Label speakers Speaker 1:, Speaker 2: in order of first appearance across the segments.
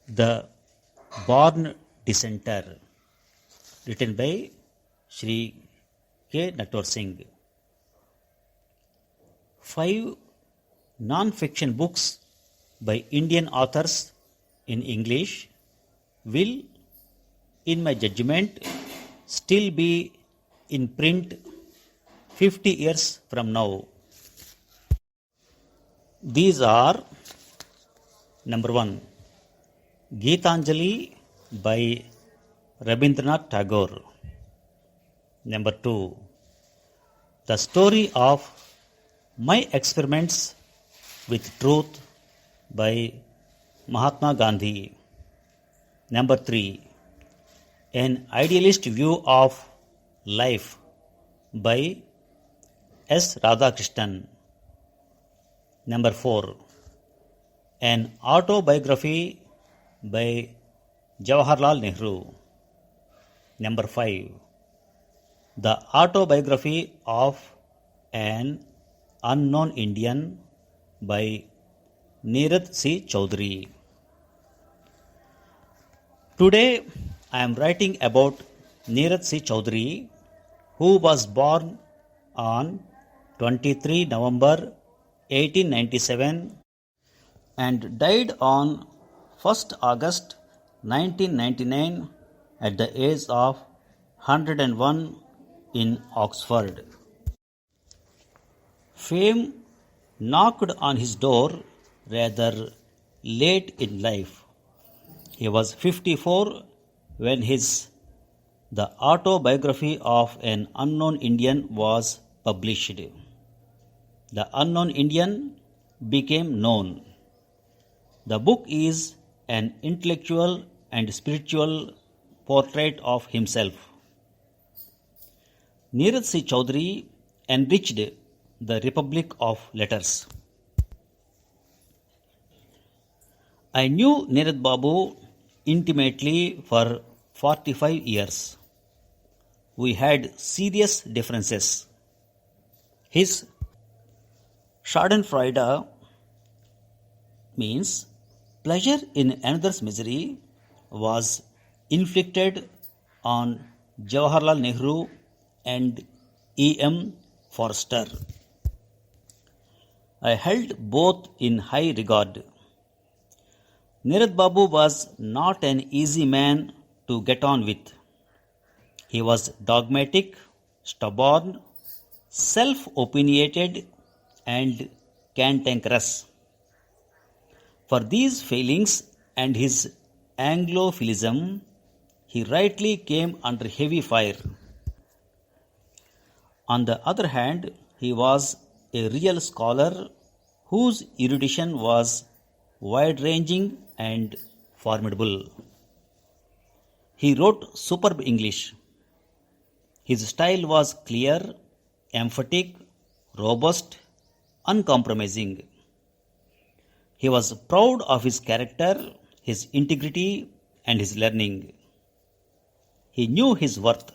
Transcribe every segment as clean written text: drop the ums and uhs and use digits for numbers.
Speaker 1: The Born Dissenter, written by Shri K. Nator Singh. 5 non-fiction books by Indian authors in English will, in my judgment, still be in print 50 years from now. These are: number 1, Geetanjali by Rabindranath Tagore. Number 2, The Story of My Experiments with Truth by Mahatma Gandhi. Number 3, An Idealist View of Life by S. Radhakrishnan. Number 4, An Autobiography by Jawaharlal Nehru. Number 5, The Autobiography of an Unknown Indian by Neeraj C. Chowdhury. Today I am writing about Neeraj C. Chowdhury, who was born on 23 November 1897 and died on 1st August 1999 at the age of 101 in Oxford. Fame knocked on his door rather late in life. He was 54 when The Autobiography of an Unknown Indian was published. The Unknown Indian became known. The book is an intellectual and spiritual portrait of himself. Neeraj C. Chowdhury enriched the Republic of Letters. I knew Neeraj Babu intimately for 45 years. We had serious differences. His Schadenfreude means pleasure in another's misery was inflicted on Jawaharlal Nehru and E.M. Forster. I held both in high regard. Neeraj Babu was not an easy man to get on with. He was dogmatic, stubborn, self-opinionated, and cantankerous. For these failings and his Anglophilism, he rightly came under heavy fire. On the other hand, he was a real scholar whose erudition was wide-ranging and formidable. He wrote superb English. His style was clear, emphatic, robust, uncompromising. He was proud of his character, his integrity, and his learning. He knew his worth.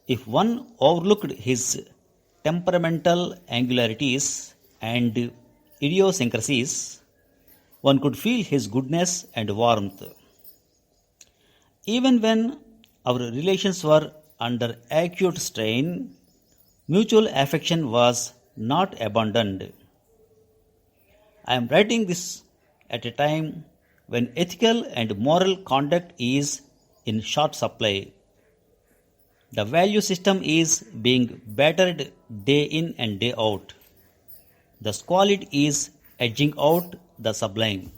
Speaker 1: If one overlooked his temperamental angularities and idiosyncrasies, one could feel his goodness and warmth. Even when our relations were under acute strain, mutual affection was not abandoned. I am writing this at a time when ethical and moral conduct is in short supply. The value system is being battered day in and day out. The squalid is edging out the sublime.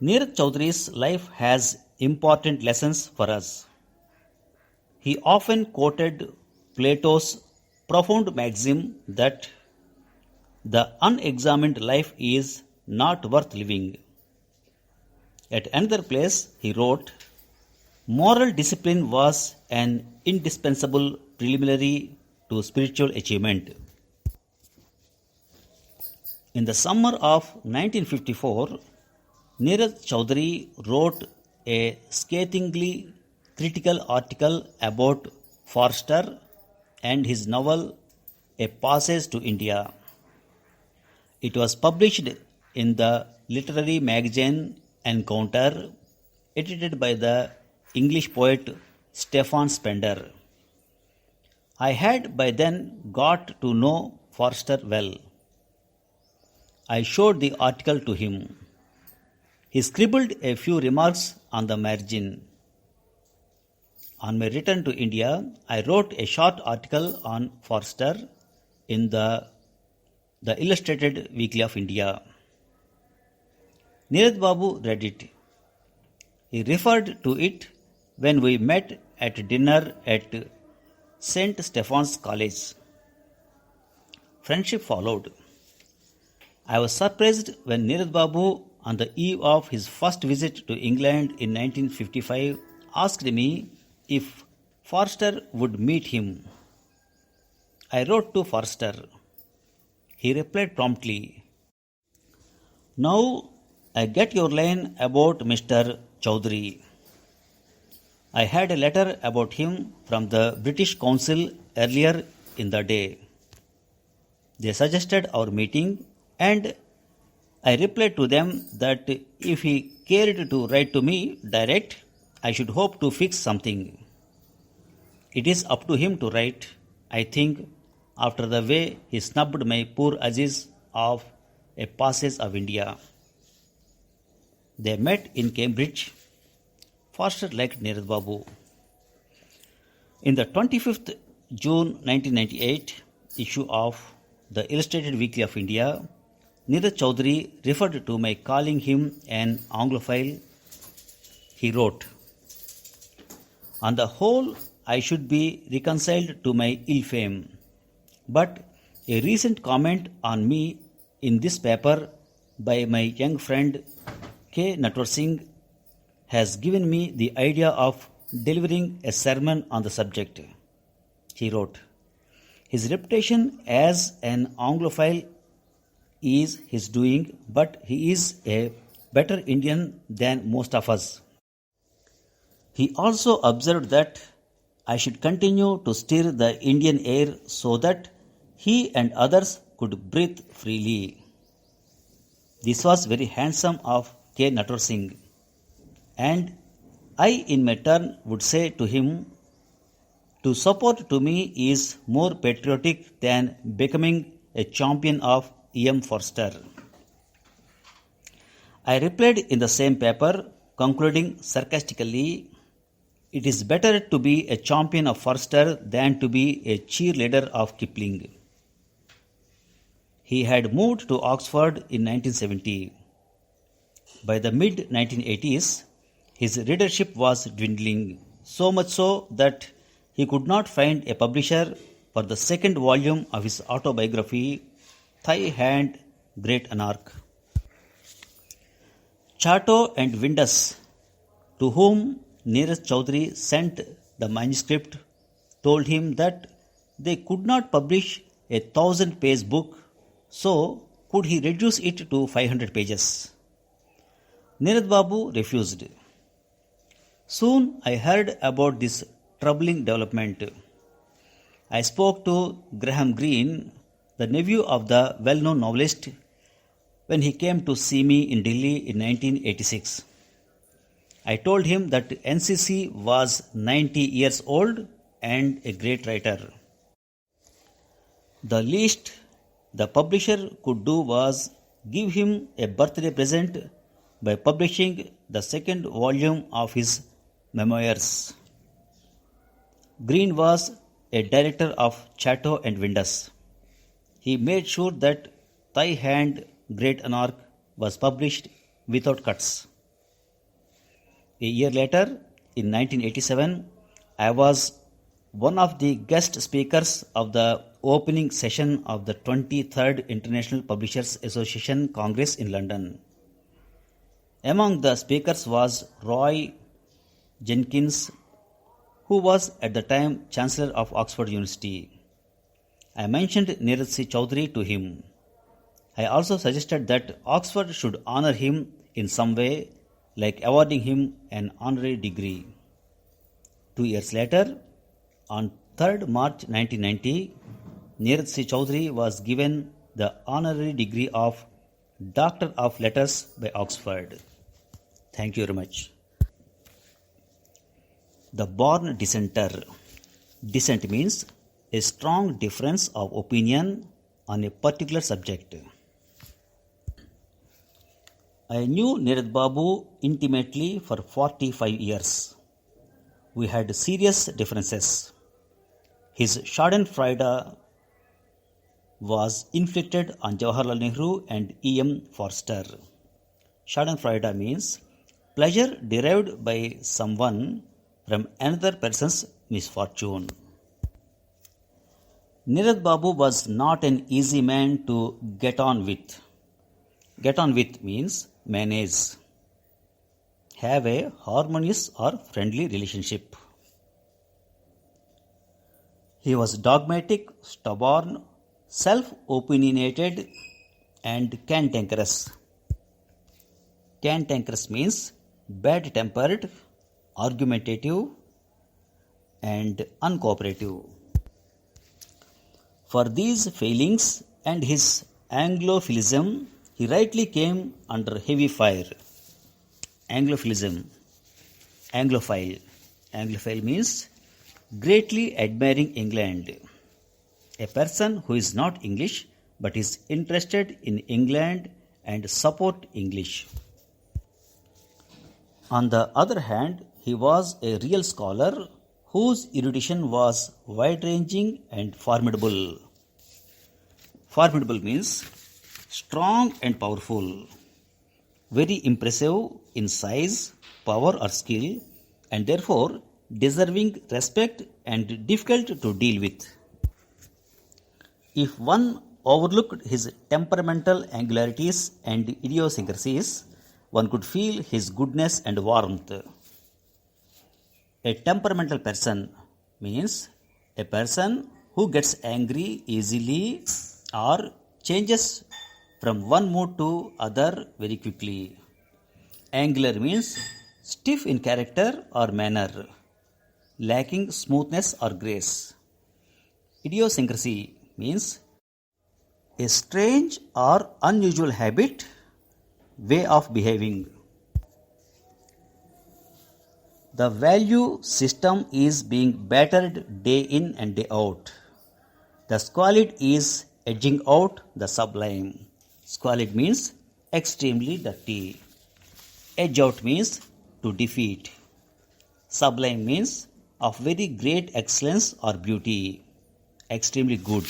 Speaker 1: Neeraj Chowdhury's life has important lessons for us. He often quoted Plato's profound maxim that the unexamined life is not worth living. At another place, he wrote, Moral discipline was an indispensable preliminary to spiritual achievement. In the summer of 1954, Neeraj Chowdhury wrote a scathingly critical article about Forster and his novel A Passage to India. It was published in the literary magazine Encounter, edited by the English poet Stefan Spender. I had by then got to know Forster well. I showed the article to him. He scribbled a few remarks on the margin. On my return to India, I wrote a short article on Forster in the Illustrated Weekly of India. Neeraj Babu read it. He referred to it when we met at dinner at St. Stephen's College. Friendship followed. I was surprised when Neeraj Babu, on the eve of his first visit to England in 1955, asked me if Forster would meet him. I wrote to Forster. He replied promptly, "Now I get your line about Mr. Chowdhury. I had a letter about him from the British Council earlier in the day. They suggested our meeting, and I replied to them that if he cared to write to me direct, I should hope to fix something. It is up to him to write, I think, after the way he snubbed my poor Aziz of A Passage of India." They met in Cambridge. Forster liked Neeraj Babu. In the 25th June 1998 issue of the Illustrated Weekly of India, Neeraj Chowdhury referred to my calling him an Anglophile. He wrote, "On the whole, I should be reconciled to my ill fame, but a recent comment on me in this paper by my young friend K. Natwar Singh has given me the idea of delivering a sermon on the subject." He wrote, "His reputation as an Anglophile is his doing, but he is a better Indian than most of us." He also observed that I should continue to stir the Indian air so that he and others could breathe freely. This was very handsome of K. Natwar Singh, and I in my turn would say to him, to support to me is more patriotic than becoming a champion of E.M. Forster. I replied in the same paper, concluding sarcastically, "It is better to be a champion of Forster than to be a cheerleader of Kipling." He had moved to Oxford in 1970. By the mid-1980s, his readership was dwindling, so much so that he could not find a publisher for the second volume of his autobiography, Thigh Hand, Great Anarch. Chatto and Windus, to whom Neeraj Chowdhury sent the manuscript, told him that they could not publish a 1,000-page book, so could he reduce it to 500 pages. Neeraj Babu refused. Soon I heard about this troubling development. I spoke to Graham Greene, the nephew of the well-known novelist, when he came to see me in Delhi in 1986. I told him that NCC was 90 years old and a great writer. The least the publisher could do was give him a birthday present by publishing the second volume of his memoirs. Greene was a director of Chatto and Windus. He made sure that Thigh Hand, Great Anarch was published without cuts. A year later, in 1987, I was one of the guest speakers of the opening session of the 23rd International Publishers Association Congress in London. Among the speakers was Roy Jenkins, who was at the time Chancellor of Oxford University. I mentioned Neeraj C. Chowdhury to him. I also suggested that Oxford should honor him in some way, like awarding him an honorary degree. 2 years later, on 3rd March 1990, Neeraj C. Chowdhury was given the honorary degree of Doctor of Letters by Oxford. Thank you very much. The born dissenter. Dissent means a strong difference of opinion on a particular subject. I knew Nirad Babu intimately for 45 years. We had serious differences. His Schadenfreude was inflicted on Jawaharlal Nehru and E.M. Forster. Schadenfreude means pleasure derived by someone from another person's misfortune. Nirad Babu was not an easy man to get on with. Get on with means manage. Have a harmonious or friendly relationship. He was dogmatic, stubborn, self-opinionated and cantankerous. Cantankerous means bad-tempered, argumentative and uncooperative. For these failings and his Anglophilism, he rightly came under heavy fire. Anglophilism, Anglophile. Anglophile means greatly admiring England. A person who is not English but is interested in England and support English. On the other hand, he was a real scholar whose erudition was wide-ranging and formidable. Formidable means strong and powerful, very impressive in size, power or skill, and therefore deserving respect and difficult to deal with. If one overlooked his temperamental angularities and idiosyncrasies, one could feel his goodness and warmth. A temperamental person means a person who gets angry easily or changes from one mood to other very quickly. Angular means stiff in character or manner, lacking smoothness or grace. Idiosyncrasy means a strange or unusual habit, way of behaving. The value system is being battered day in and day out. The squalid is edging out the sublime. Squalid means extremely dirty. Edge out means to defeat. Sublime means of very great excellence or beauty. Extremely good.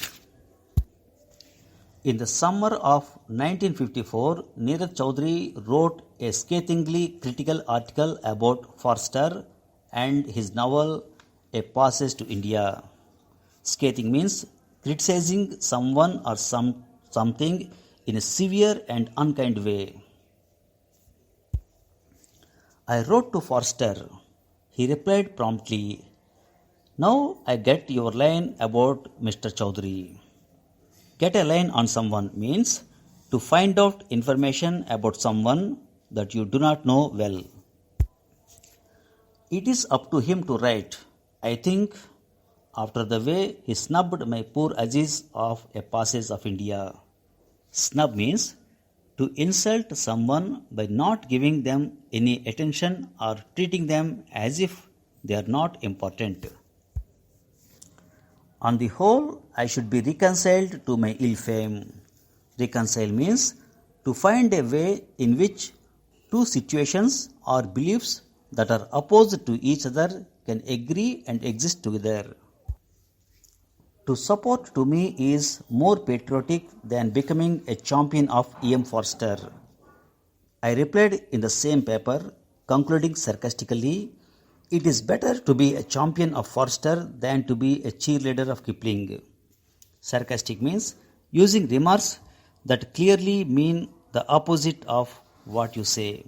Speaker 1: In the summer of 1954, Neeraj Chaudhary wrote a scathingly critical article about Forster and his novel A Passage to India. Scathing means criticizing someone or something in a severe and unkind way. I wrote to Forster. He replied promptly, "Now I get your line about Mr. Chaudhary." Get a line on someone means to find out information about someone that you do not know well. It is up to him to write, I think, after the way he snubbed my poor Aziz of A Passage of India. Snub means to insult someone by not giving them any attention or treating them as if they are not important. On the whole, I should be reconciled to my ill fame. Reconcile means to find a way in which two situations or beliefs that are opposed to each other can agree and exist together. To support to me is more patriotic than becoming a champion of E.M. Forster. I replied in the same paper, concluding sarcastically, "It is better to be a champion of Forster than to be a cheerleader of Kipling." Sarcastic means using remarks that clearly mean the opposite of what you say.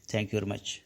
Speaker 1: Thank you very much.